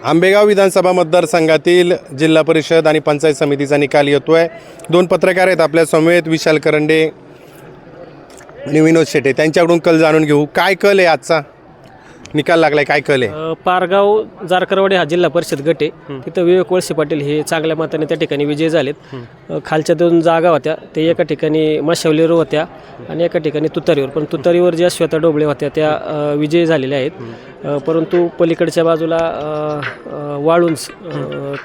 आंबेगाव विधानसभा मतदारसंघातील जिल्हा परिषद आणि पंचायत समितीचा निकाल येतो आहे. दोन पत्रकार आहेत आपल्या समवेत, विशाल करंडे आणि विनोद शेटे. त्यांच्याकडून कल जाणून घेऊ. काय कल आहे आजचा? निकाल लागलाय, काय कल आहे? पारगाव जारकरवाडी हा जिल्हा परिषद गट आहे. तिथं विवेक वळसे पाटील हे चांगल्या मताने त्या ठिकाणी विजयी झालेत. खालच्या 2 जागा होत्या ते एका ठिकाणी मशावलीवर होत्या आणि एका ठिकाणी तुतारीवर. पण तुतारीवर ज्या श्वेता डोबळे होत्या त्या विजयी झालेल्या आहेत. परंतु पलीकडच्या बाजूला वाळुंज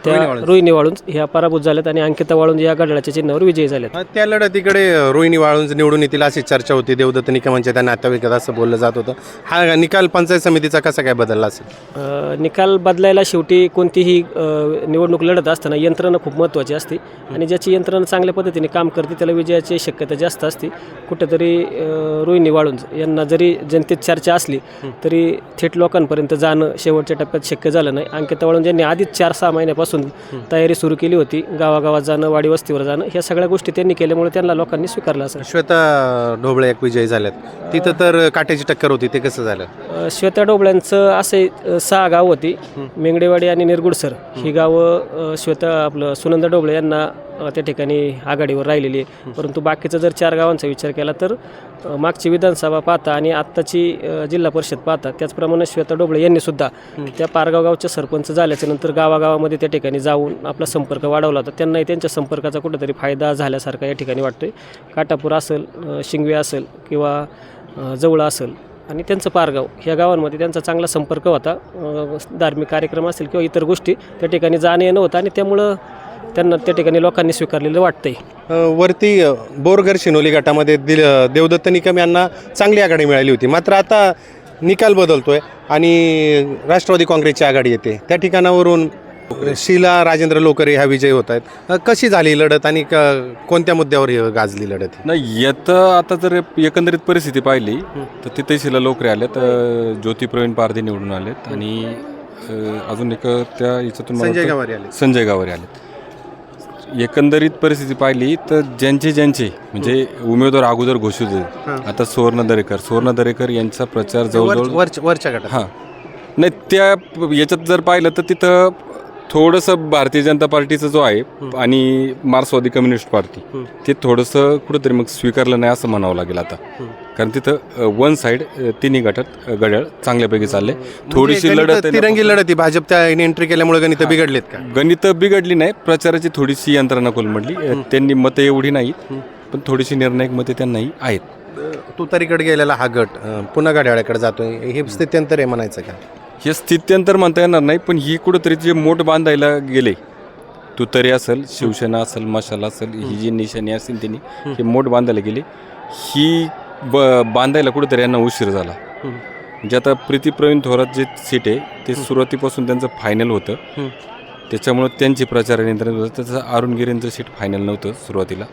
त्या रोहिणी वाळुंज ह्या पराभूत झाल्यात आणि अंकिता वाळुंज या घड्याळाच्या चिन्हावर विजयी झाल्यात. त्या लढतीकडे रोहिणी वाळुंज निवडून येतील अशी चर्चा होती. देवदत्त निकमांच्या त्या नातेवाईकात असं बोललं जात होतं. हा निकाल पंचायत समितीचा कसा काय बदलला असेल? निकाल बदलायला शेवटी कोणतीही निवडणूक लढत असताना यंत्रणा खूप महत्त्वाची असते आणि ज्याची यंत्रणा चांगल्या पद्धतीने काम करते त्याला विजयाची शक्यता जास्त असते. कुठेतरी रोहिणी वाळुंज यांना जरी जनतेत चर्चा असली तरी थेट लोकांपर्यंत जाणं शेवटच्या टप्प्यात शक्य झालं नाही. अंकिता वाळुंज यांनी आधीच 4-6 महिन्यापासून तयारी सुरू केली होती. गावागावात जाणं, वाडी वस्तीवर जाणं, ह्या सगळ्या गोष्टी त्यांनी केल्यामुळे त्यांना लोकांनी स्वीकारलं असं. श्वेता ढोबळे एक विजयी झाल्यात, तिथं तर काट्याची टक्कर होती, ते कसं झालं? श्वेता डोबळ्यांचं असे 6 गाव होती. मेंगडेवाडी आणि निरगुडसर ही गावं श्वेता आपलं सुनंदा डोबळे यांना त्या ठिकाणी आघाडीवर राहिलेली आहे. परंतु बाकीचा जर 4 गावांचा विचार केला तर मागची विधानसभा पाहता आणि आत्ताची जिल्हा परिषद पाहता त्याचप्रमाणे श्वेता डोबळे यांनी सुद्धा त्या पारगाव गावचे सरपंच झाल्याच्या नंतर गावागावामध्ये त्या ठिकाणी जाऊन आपला संपर्क वाढवला होता. त्यांनाही त्यांच्या संपर्काचा कुठेतरी फायदा झाल्यासारखा या ठिकाणी वाटतोय. काटापूर असेल, शिंगवे असेल किंवा जवळा असेल आणि त्यांचं पारगाव ह्या गावांमध्ये त्यांचा चांगला संपर्क होता. धार्मिक कार्यक्रम असेल किंवा इतर गोष्टी त्या ठिकाणी जाणं येणं होतं आणि त्यामुळं त्यांना त्या ठिकाणी लोकांनी स्वीकारलेलं वाटतंय. वरती बोरघर शिनोली गटामध्ये देवदत्त निकम यांना चांगली आघाडी मिळाली होती. मात्र आता निकाल बदलतोय आणि राष्ट्रवादी काँग्रेसची आघाडी येते. त्या ठिकाणावरून शीला राजेंद्र लोकरे ह्या विजयी होत आहेत. कशी झाली लढत आणि कोणत्या मुद्द्यावर गाजली लढत? नाही, येतं आता जर एकंदरीत परिस्थिती पाहिली तर तिथे शीला लोकरे आलेत, ज्योती प्रवीण पारधी निवडून आलेत आणि अजून एक त्या याच्यातून संजय गावरे आलेत. एकंदरीत परिस्थिती पाहिली तर ज्यांचे म्हणजे उमेदवार अगोदर घोषित होते. आता सुवर्ण दरेकर यांचा प्रचार जवळजवळ वरच्या गटात. हां, नाही त्या याच्यात जर पाहिलं तर तिथं थोडंसं भारतीय जनता पार्टीचं जो आहे आणि मार्क्सवादी कम्युनिस्ट पार्टी ते थोडंसं कुठंतरी मग स्वीकारलं नाही असं म्हणावं लागेल आता. कारण तिथं वन साईड तिन्ही गटात घड्याळ चांगल्यापैकी चालले. थोडीशी लढत, तिरंगी लढत, भाजप त्या एंट्री केल्यामुळे गणित बिघडलेत का? गणित बिघडली नाही, प्रचाराची थोडीशी यंत्रणा कोलमडली. त्यांनी मतं एवढी नाहीत पण थोडीशी निर्णायक मते त्यांनाही आहेत. तुतारीकडे गेलेला हा गट पुन्हा घड्याळाकडे जातोय, हे स्थित्यंतर आहे म्हणायचं का? हे स्थित्यंतर म्हणता येणार नाही, पण ही कुठंतरी जे मोठ बांधायला गेले, तुतारी असेल, शिवसेना असेल, मशाल असेल, ही जी निशाणी असेल त्यांनी हे मोठ बांधायला गेले, ही बांधायला कुठंतरी यांना उशीर झाला. म्हणजे आता प्रीती प्रवीण थोरात जे सीट आहे ते सुरुवातीपासून त्यांचं फायनल होतं, त्याच्यामुळं त्यांची प्रचार नियंत्रण होतं. त्याचं अरुण गिरेंचं सीट फायनल नव्हतं सुरुवातीला,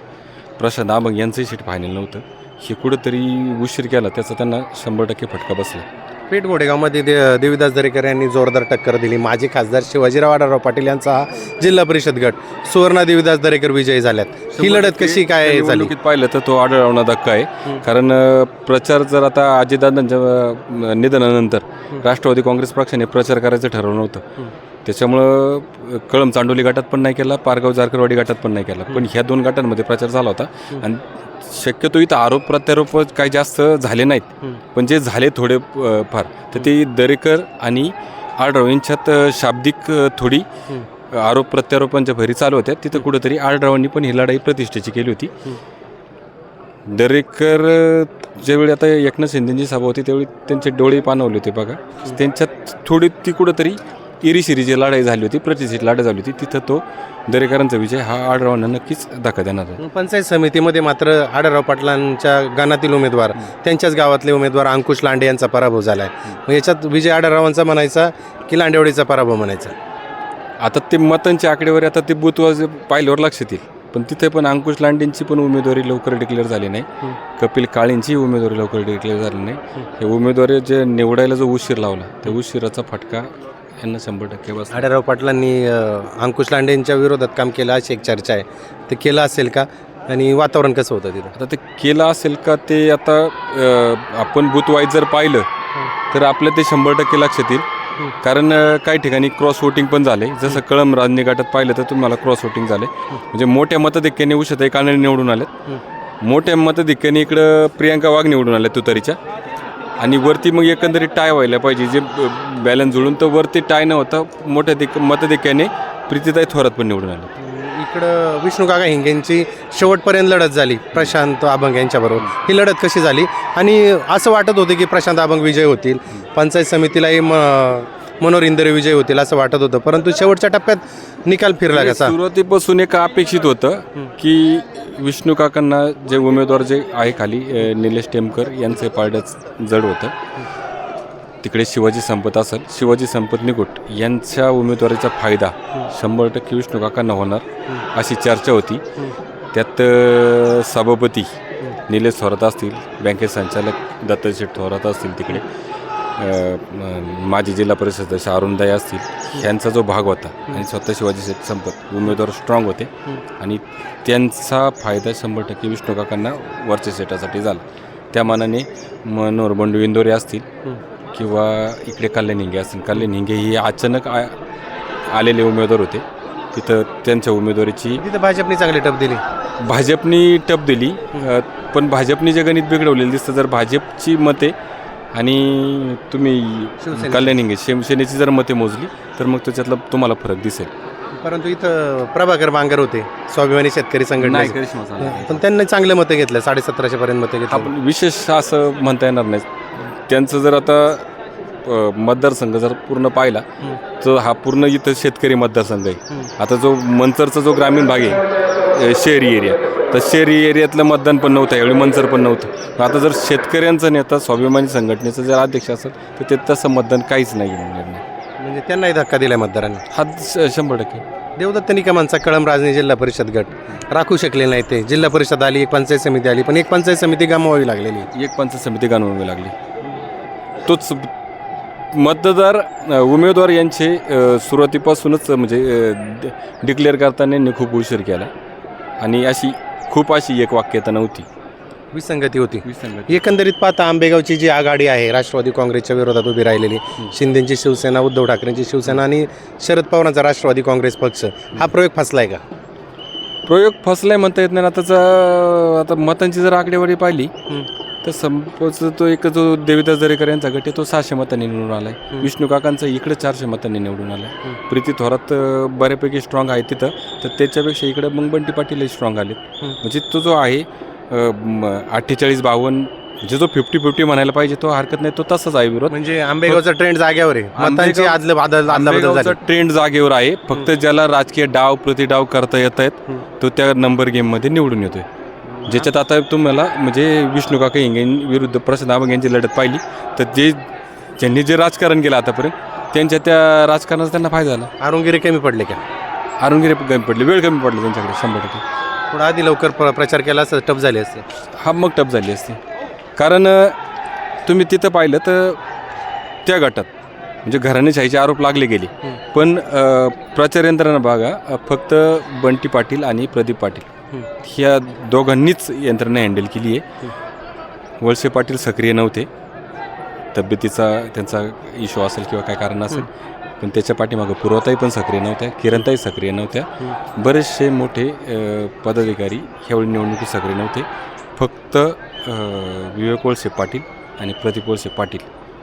प्रशांत आंबग यांचंही सीट फायनल नव्हतं. हे कुठंतरी उशीर केला, त्याचा त्यांना 100% फटका बसला. पेठ गोडेगावमध्ये देवीदास दरेकर यांनी जोरदार टक्कर दिली. माजी खासदार शिवाजीराव आढळराव पाटील यांचा हा जिल्हा परिषद गट सुवर्ण देवीदास दरेकर विजयी झाल्यात. ही लढत कशी काय झाली? पाहिलं तर तो आढळरावांना धक्का आहे. कारण प्रचार जर आता अजितदादांच्या निधनानंतर राष्ट्रवादी काँग्रेस पक्षाने प्रचार करायचं ठरवलं नव्हतं, त्याच्यामुळं कळंब चांडोली गटात पण नाही केला, पारगाव जारकरवाडी गटात पण नाही केला. पण ह्या 2 गटांमध्ये प्रचार झाला होता आणि शक्यतो इथं आरोप प्रत्यारोप काही जास्त झाले नाहीत, पण जे झाले थोडे फार तर ते दरेकर आणि आढळराव यांच्यात शाब्दिक थोडी आरोप प्रत्यारोपांच्या भरी चालू होत्या. तिथं कुठंतरी आढळरावांनी पण ही लढाई प्रतिष्ठेची केली होती. दरेकर ज्यावेळी आता एकनाथ शिंदेची सभा होती त्यावेळी त्यांचे डोळे पाणवले होते बघा, त्यांच्यात थोडी ती कुठंतरी इरिशिरीची लढाई झाली होती, प्रतिष्ठेची लढाई झाली होती. तिथं तो दरेकरांचा विजय हा आढळरावांना नक्कीच धक्का देणार आहे. पंचायत समितीमध्ये मात्र आढळराव पाटलांच्या गाणातील उमेदवार, त्यांच्याच गावातले उमेदवार अंकुश लांडे यांचा पराभव झाला आहे. मग याच्यात विजय आढळरावांचा म्हणायचा की लांडेवाडीचा पराभव म्हणायचा? आता ते मतांची आकडेवारी आता ते बुथवाज पाहिल्यावर लक्षात येईल. पण तिथे पण अंकुश लांडेंची पण उमेदवारी लवकर डिक्लेअर झाली नाही, कपिल काळेंची उमेदवारी लवकर डिक्लेअर झाली नाही. हे उमेदवारी जे निवडायला जो उशीर लावला त्या उशिराचा फटका यांना 100% बसला. आढळराव पाटलांनी अंकुश लांडेंच्या विरोधात काम केलं अशी एक चर्चा आहे, ते केलं असेल का आणि वातावरण कसं होतं तिथं? आता ते केलं असेल का ते आता आपण बुथ वाईज जर पाहिलं तर आपलं ते 100% लक्षात येईल. कारण काही ठिकाणी क्रॉस वोटिंग पण झाले. जसं कळंब राजनी गटात पाहिलं तर तुम्हाला क्रॉस वोटिंग झाले. म्हणजे मोठ्या मतधिक्याने उषाताई कानडे निवडून आलेत. मोठ्या मतधिक्याने इकडं प्रियांका वाघ निवडून आल्या तुतारीच्या. आणि वरती मग एकंदरीत टाय व्हायला पाहिजे, जे बॅलन्स जुळून, तर वरती टाय न होता मोठ्या मतधिक्याने प्रीतीताई थोरात पण निवडून आले. इकडं विष्णू काका हिंगेंची शेवटपर्यंत लढत झाली प्रशांत अभंग यांच्याबरोबर. ही लढत कशी झाली? आणि असं वाटत होतं की प्रशांत अभंग विजय होतील, पंचायत समितीलाही मनोहर इंदरे विजय होतील असं वाटत होतं, परंतु शेवटच्या टप्प्यात निकाल फिरला कसा? सुरुवातीपासून एक अपेक्षित होतं की विष्णू काकांना जे उमेदवार जे आहे खाली निलेश टेमकर यांचे पारडंच जड होतं. तिकडे शिवाजी संपत असेल, शिवाजी संपत निकुट यांच्या उमेदवारीचा फायदा 100% विष्णू काकांना होणार अशी चर्चा होती. त्यात सभापती निलेश थोरात असतील, बँकेत संचालक दत्तशेठ थोरात असतील, तिकडे माजी जिल्हा परिषद सदस्य अरुणदाई असतील, ह्यांचा जो भाग होता आणि स्वतः शिवाजी संपत उमेदवार स्ट्रॉंग होते आणि त्यांचा फायदा 100% विष्णू काकांना वरच्या सेटासाठी झाला. त्या मानाने मनोहर बंडू इंदोरे असतील किंवा इकडे कल्याण हिंगे असतील. कल्याण हिंगे ही अचानक आलेले उमेदवार होते. तिथं त्यांच्या उमेदवारीची तिथं भाजपने चांगली टप दिली. भाजपनी टप दिली, पण भाजपने जे गणित बिघडवलेलं दिसतं. जर भाजपची मते आणि तुम्ही कल्याण हिंगे शिवसेनेची जर मते मोजली तर मग त्याच्यातला तुम्हाला फरक दिसेल. परंतु इथं प्रभाकर बांगर होते, स्वाभिमानी शेतकरी संघटना, पण त्यांनी चांगले मतं घेतले, 1750 पर्यंत मतं घेतली. आपण विशेष असं म्हणता येणार नाही. त्यांचं जर आता मतदारसंघ जर पूर्ण पाहिला तर हा पूर्ण इथं शेतकरी मतदारसंघ आहे. आता जो मंचरचा जो ग्रामीण भाग आहे शहरी एरिया, तर शहरी एरियातलं मतदान पण नव्हतं यावेळी, मंचर पण नव्हतं. आता जर शेतकऱ्यांचा नेता स्वाभिमानी संघटनेचा जर अध्यक्ष असेल तर ते तसं मतदान काहीच नाही निर्णय, म्हणजे त्यांनाही धक्का दिलाय मतदारांनी. हा 100%. देवदत्त निकमांचा कळंब राजनी जिल्हा परिषद गट राखू शकले नाही. ते जिल्हा परिषद आली, एक पंचायत समिती आली, पण एक पंचायत समिती गमवावी लागलेली, एक पंचायत समिती गमवावी लागली. तोच मतदार उमेदवार यांचे सुरुवातीपासूनच म्हणजे डिक्लेअर करताना खूप उशीर केला आणि खूप अशी एक वाक्यता नव्हती, विसंगती होती. एकंदरीत पाहता आंबेगावची जी आघाडी आहे राष्ट्रवादी काँग्रेसच्या विरोधात उभी राहिलेली, शिंदेची शिवसेना, उद्धव ठाकरेंची शिवसेना आणि शरद पवारांचा राष्ट्रवादी काँग्रेस पक्ष, हा प्रयोग फसलाय का? प्रयोग फसलाय म्हणता येत नाही. आता मतांची जर आकडेवारी पाहिली तर संपोच तो एक जो देविदास दरेकर यांचा गट आहे तो 600 मतांनी निवडून आलाय. विष्णू काकांचा इकडे 400 मतांनी निवडून आलाय. प्रीती थोरात बऱ्यापैकी स्ट्रॉंग आहे तिथं, तर त्याच्यापेक्षा इकडे मग बंटी पाटीलही स्ट्रॉंग आले. म्हणजे तो जो आहे 48-52 म्हणजे जो 50-50 म्हणायला पाहिजे तो हरकत नाही, तो तसाच आहे विरोध. म्हणजे आंबेगावचा ट्रेंड जागेवर आहे, मतांची आदलाबदल ट्रेंड जागेवर आहे. फक्त ज्याला राजकीय डाव प्रतिडाव करता येत आहेत तो त्या नंबर गेममध्ये निवडून येतोय. ज्याच्यात आता तुम्हाला म्हणजे विष्णू काका हिंगे विरुद्ध प्रशांत अभंग यांची लढत पाहिली तर ज्यांनी जे राजकारण केलं आतापर्यंत त्यांच्या त्या राजकारणाचा त्यांना फायदा झाला. आरुंगिरे कमी पडले का? आरुंगिरे कमी पडले, वेळ कमी पडला त्यांच्याकडे 100%. थोडा आधी लवकर प्रचार केला असं टप झाले असते. हा मग टप झाली असते. कारण तुम्ही तिथं पाहिलं तर त्या गटात म्हणजे घराणेशाहीचे आरोप लागले गेले, पण प्रचार यंत्रणा बघा फक्त बंटी पाटील आणि प्रदीप पाटील ह्या दोघांनीच यंत्रणा हँडल केली आहे. वळसे पाटील सक्रिय नव्हते, तब्येतीचा त्यांचा इश्यू असेल किंवा काय कारण असेल, पण त्याच्या पाठीमागं पुरवताही पण सक्रिय नव्हत्या, किरणताही सक्रिय नव्हत्या. बरेचसे मोठे पदाधिकारी ह्यावेळी निवडणुकीत सक्रिय नव्हते. फक्त विवेक वळसे पाटील आणि प्रदीप वळसे पाटील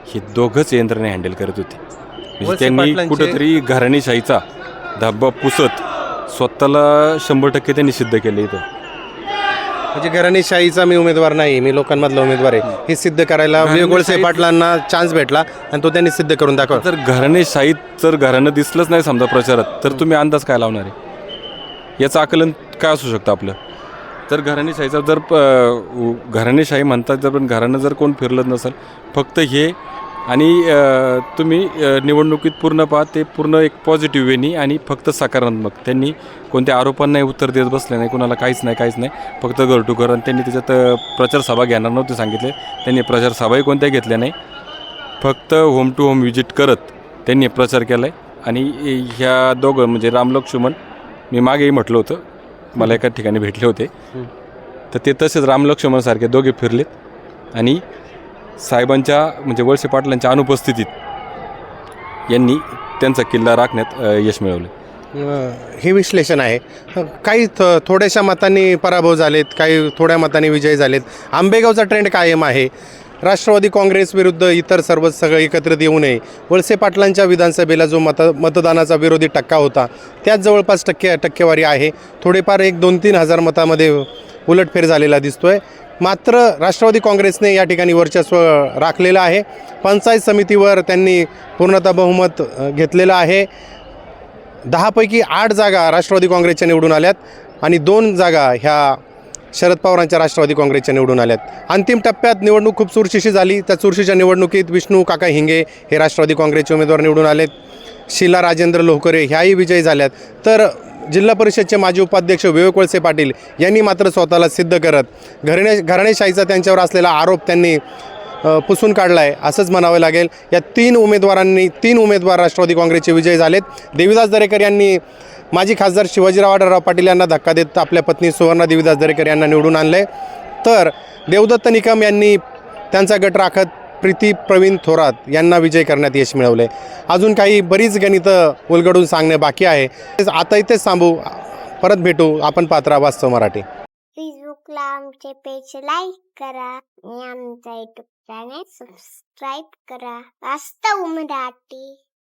हे दोघंच यंत्रणा हँडल करत होते. म्हणजे त्यांनी कुठंतरी घराणेशाहीचा धब्बा पुसत स्वतःला 100% त्यांनी सिद्ध केलं इथं. म्हणजे घराणेशाहीचा मी उमेदवार नाही, मी लोकांमधला उमेदवार आहे हे सिद्ध करायला विवेक वळसे पाटलांना चान्स भेटला आणि तो त्यांनी सिद्ध करून दाखवला. जर घराणेशाहीत जर घराणं दिसलंच नाही समजा प्रचारात तर तुम्ही अंदाज काय लावणार आहे? याचं आकलन काय असू शकतं आपलं? तर घराणेशाहीचा जर घराणेशाही म्हणतात जर पण घराणं जर कोण फिरलं नसेल फक्त हे आणि तुम्ही निवडणुकीत पूर्ण पहा ते पूर्ण एक पॉझिटिव्ह वेनी आणि फक्त सकारात्मक. त्यांनी कोणत्या आरोपांनाही उत्तर देत बसले नाही, कोणाला काहीच नाही, फक्त घर टू घर. आणि त्यांनी त्याच्यात प्रचारसभा घेणार नव्हते सांगितले, त्यांनी प्रचारसभाही कोणत्या घेतल्या नाही, फक्त होम टू होम व्हिजिट करत त्यांनी प्रचार केला आहे. आणि ह्या दोघं म्हणजे राम लक्ष्मण, मी मागेही म्हटलं होतं, मला एका ठिकाणी भेटले होते, तर ते तसेच राम लक्ष्मणसारखे दोघे फिरलेत आणि साहेबांच्या म्हणजे वळसे पाटलांच्या अनुपस्थितीत यांनी त्यांचा किल्ला राखण्यात यश मिळवलं. हे विश्लेषण आहे. काही थोड्याशा मतांनी पराभव झालेत, काही थोड्या मतांनी विजय झालेत. आंबेगावचा ट्रेंड कायम आहे. राष्ट्रवादी काँग्रेस विरुद्ध इतर सर्व सगळे एकत्रित येऊ नये. वळसे पाटलांच्या विधानसभेला जो मतदानाचा विरोधी टक्का होता त्याच जवळपास टक्केवारी आहे. थोडेफार 1-2-3 हजार मतामध्ये उलटफेर झालेला दिसतोय. मात्र राष्ट्रवादी काँग्रेसने या ठिकाणी वर्चस्व राखलेलं आहे. पंचायत समितीवर त्यांनी पूर्णतः बहुमत घेतलेलं आहे. 10 पैकी 8 जागा राष्ट्रवादी काँग्रेसच्या निवडून आल्यात आणि 2 जागा ह्या शरद पवारांच्या राष्ट्रवादी काँग्रेसच्या निवडून आल्यात. अंतिम टप्प्यात निवडणूक खूप चुरशीची झाली. त्या चुरशीच्या निवडणुकीत विष्णू काका हिंगे हे राष्ट्रवादी काँग्रेसचे उमेदवार निवडून आलेत. शीला राजेंद्र लोहकरे ह्याही विजयी झाल्यात. तर जिल्हा परिषदचे माजी उपाध्यक्ष विवेक वळसे पाटील यांनी मात्र स्वतःला सिद्ध करत घराणेशाहीचा त्यांच्यावर असलेला आरोप त्यांनी पुसून काढला आहे असंच म्हणावं लागेल. या 3 उमेदवार राष्ट्रवादी काँग्रेसचे विजयी झालेत. देवीदास दरेकर यांनी माजी खासदार शिवाजीराव आढळराव पाटील यांना धक्का देत आपल्या पत्नी सुवर्णा देवीदास दरेकर यांना निवडून आणले. तर देवदत्त निकम यांनी त्यांचा गट राखत प्रीती प्रवीण थोरात यांना विजय करण्यात यश मिळवले. अजून काही बरीच गणितं उलगडून सांगणे बाकी आहे. आता इथेच थांबू. परत भेटू. आपण पात्रा वास्तव मराठी. फेसबुकला आमचे पेज लाईक करा आणि आमचा युट्यूब चॅनेल सबस्क्राईब करा. वास्तव मराठी.